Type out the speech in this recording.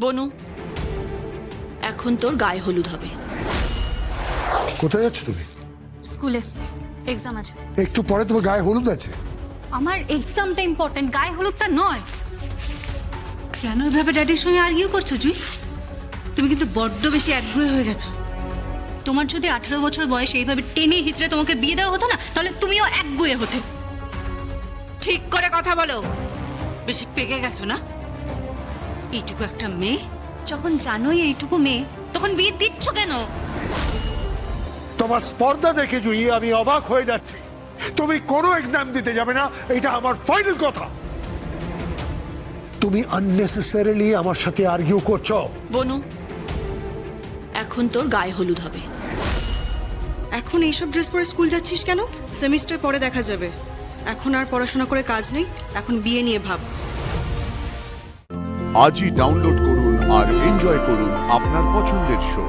বনু, এখন তোর গায়ে হলুদ হবে। কোথায় যাচ্ছ তুমি? স্কুলে এক্সাম আছে। একটু পরে তোমার গায়ে হলুদ আছে। আমার এক্সামটা ইম্পর্টেন্ট, গায়ে হলুদটা নয়। কেন এভাবে ড্যাডির সঙ্গে আর্গিউ করছো জুই? তুমি কিন্তু বড্ড বেশি একগুঁয়ে হয়ে গেছো। তোমার যদি 18 বছর বয়সে এইভাবে টেনে হিচড়ে তোমাকে বিয়ে দেওয়া হতো না, তাহলে তুমিও একগুঁয়ে হতে। ঠিক করে কথা বলো, বেশি পেকে গেছো না? এইটুকু একটা মেয়ে। যখন জানোই এইটুকু মেয়ে, তখন বিয়ে দিচ্ছ কেন? তোমার স্পর্ধা দেখে জুই আমি অবাক হয়ে যাচ্ছি। তুমি কোনো এক্সাম দিতে যাবে না, এটা আমার ফাইনাল কথা। তুমি আননেসেসারিলি আমার সাথে আর্গিউ করছো। বনু, এখন তোর গায়ে হলুদ হবে। এখন এইসব ড্রেস পরে স্কুল যাচ্ছিস কেন? সেমিস্টার পরে দেখা যাবে। এখন আর পড়াশোনা করে কাজ নেই, এখন বিয়ে নিয়ে ভাব। আজই ডাউনলোড করুন আর এনজয় করুন আপনার পছন্দের শো।